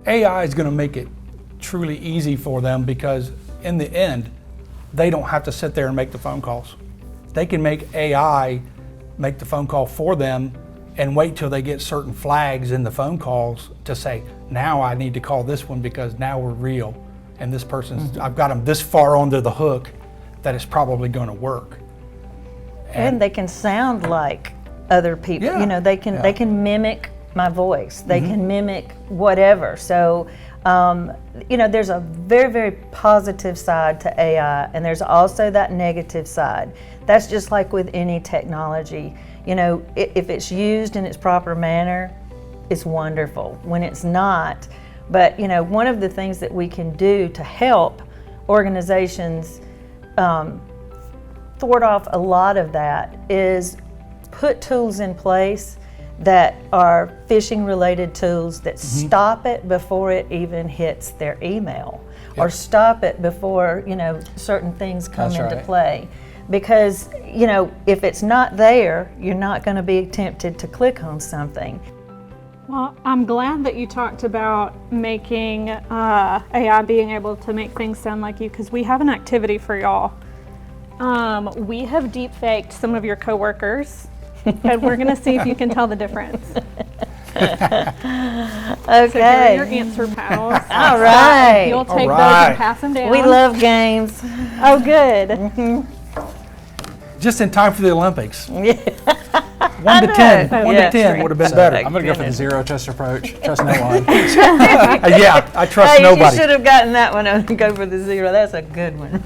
AI is going to make it truly easy for them, because in the end, they don't have to sit there and make the phone calls. They can make AI make the phone call for them and wait till they get certain flags in the phone calls to say, now I need to call this one because now we're real. And this person's, I've got them this far onto the hook that it's probably going to work. And they can sound like other people. Yeah. You know, they can mimic my voice. They can mimic whatever. So, you know, there's a very, very positive side to AI, and there's also that negative side. That's just like with any technology. You know, if it's used in its proper manner, it's wonderful. When it's not, but you know, one of the things that we can do to help organizations thwart off a lot of that is put tools in place that are phishing related tools that stop it before it even hits their email, or stop it before, you know, certain things come into play. Because, you know, if it's not there, you're not going to be tempted to click on something. Well, I'm glad that you talked about making AI being able to make things sound like you, because we have an activity for y'all. We have deep faked some of your coworkers, and we're going to see if you can tell the difference. Okay. So here are your answer paddles. All right. You'll take those and pass them down. We love games. Oh, good. Just in time for the Olympics. 1 to 10. 1 to 10 would have been better. I'm going to go for the zero trust approach. Trust no one. Yeah, I trust nobody. You should have gotten that one and go for the zero. That's a good one.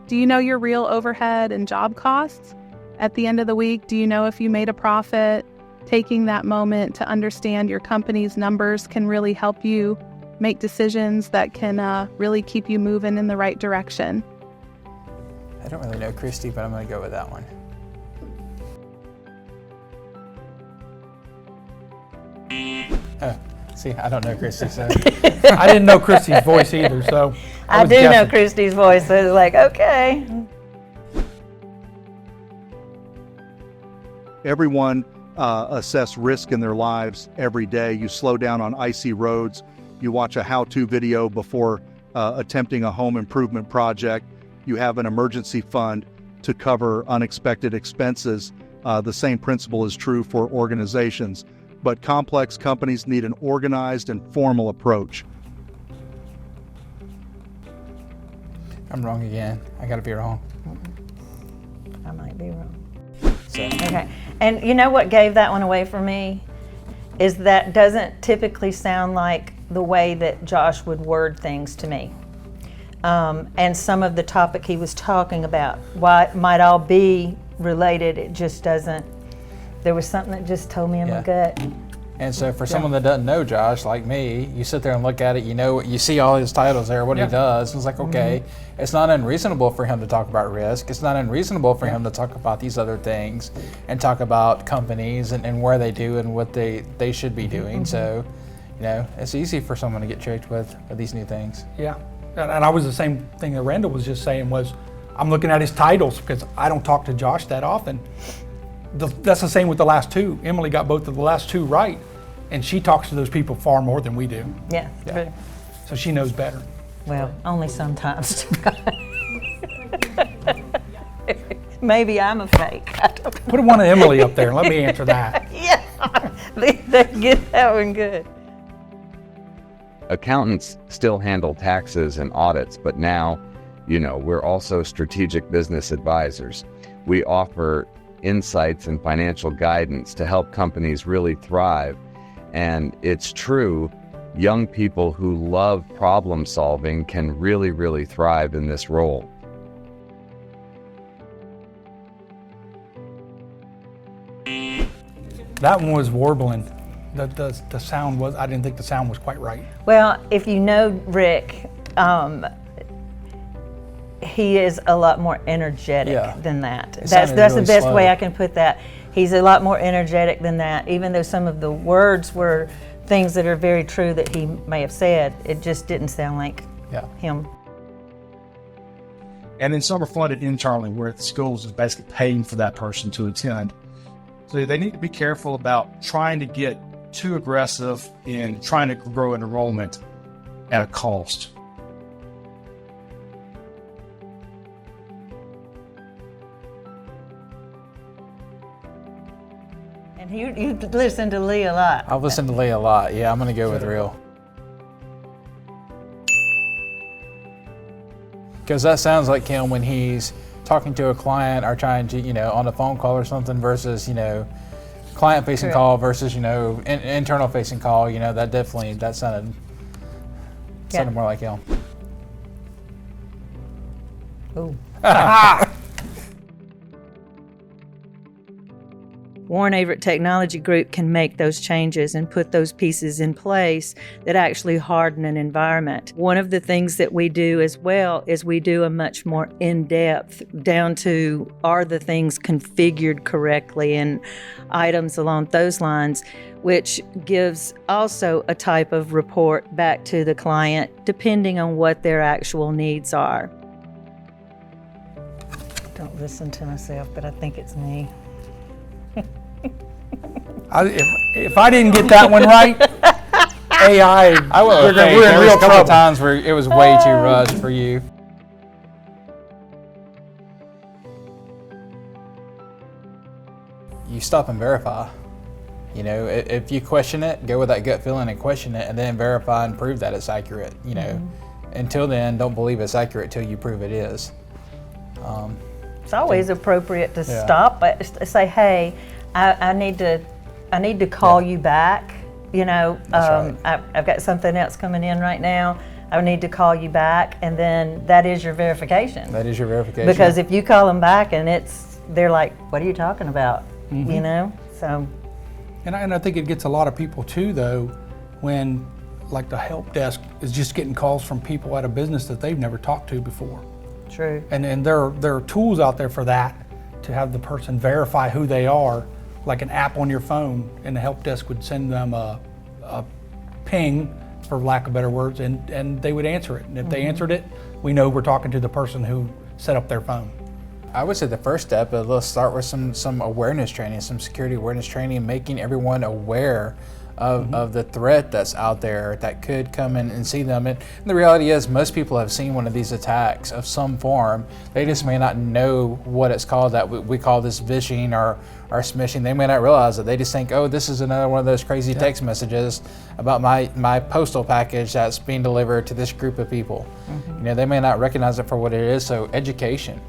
Do you know your real overhead and job costs? At the end of the week, do you know if you made a profit? Taking that moment to understand your company's numbers can really help you make decisions that can really keep you moving in the right direction. I don't really know Christy, but I'm going to go with that one. Oh, see, I don't know Christy, so. I didn't know Christy's voice either, so I do know Christy's voice, so it's like, okay. Everyone assess risk in their lives every day. You slow down on icy roads. You watch a how-to video before attempting a home improvement project. You have an emergency fund to cover unexpected expenses. The same principle is true for organizations. But complex companies need an organized and formal approach. I'm wrong again. I got to be wrong. I might be wrong. So. Okay. And you know what gave that one away for me? Is that doesn't typically sound like the way that Josh would word things to me. And some of the topic he was talking about, why it might all be related, it just doesn't. There was something that just told me in my gut. And so for someone that doesn't know Josh, like me, you sit there and look at it, you know, you see all his titles there, what he does, and it's like, okay, it's not unreasonable for him to talk about risk. It's not unreasonable for him to talk about these other things and talk about companies and where they do and what they should be doing. So, you know, it's easy for someone to get tricked with these new things. Yeah, and I was the same thing that Randall was just saying was, I'm looking at his titles because I don't talk to Josh that often. That's the same with the last two. Emily got both of the last two right, and she talks to those people far more than we do. Yeah. So she knows better. Well, only sometimes. Maybe I'm a fake. I don't know. Put one of Emily up there and let me answer that. Yeah, get that one good. Accountants still handle taxes and audits, but now, you know, we're also strategic business advisors. We offer insights and financial guidance to help companies really thrive. And it's true, young people who love problem solving can really, really thrive in this role. That one was warbling. The sound was, I didn't think the sound was quite right. Well, if you know Rick, he is a lot more energetic than that. That's really the best way I can put that. He's a lot more energetic than that, even though some of the words were things that are very true that he may have said. It just didn't sound like him. And then some are funded internally, where the schools is basically paying for that person to attend. So they need to be careful about trying to get too aggressive in trying to grow an enrollment at a cost. And you listen to Lee a lot. I've listened to Lee a lot. Yeah, I'm going to go with real. Because that sounds like him when he's talking to a client or trying to, on a phone call or something versus, client-facing Correct. call versus, internal-facing call. That sounded more like him. Ooh. Warren Averett Technology Group can make those changes and put those pieces in place that actually harden an environment. One of the things that we do as well is we do a much more in-depth down to, are the things configured correctly, and items along those lines, which gives also a type of report back to the client depending on what their actual needs are. Don't listen to myself, but I think it's me. If I didn't get that one right, AI, I will. we're in There was real a couple trouble. times where it was way too rushed for you. You stop and verify. If you question it, go with that gut feeling and question it, and then verify and prove that it's accurate. Until then, don't believe it's accurate till you prove it is. It's always appropriate to stop, but say, hey, I need to call you back. Right. I've got something else coming in right now. I need to call you back, and then that is your verification. That is your verification. Because if you call them back and they're like, what are you talking about? So. And I think it gets a lot of people too, though, when like the help desk is just getting calls from people at a business that they've never talked to before. True. And there are tools out there for that, to have the person verify who they are, like an app on your phone, and the help desk would send them a ping, for lack of better words, and they would answer it. And if they answered it, we know we're talking to the person who set up their phone. I would say the first step is let's start with some awareness training, some security awareness training, making everyone aware of the threat that's out there that could come in and see them. And the reality is most people have seen one of these attacks of some form. They just may not know what it's called, that we call this phishing or smishing. They may not realize it. They just think, oh, this is another one of those crazy text messages about my postal package that's being delivered to this group of people. They may not recognize it for what it is. So education.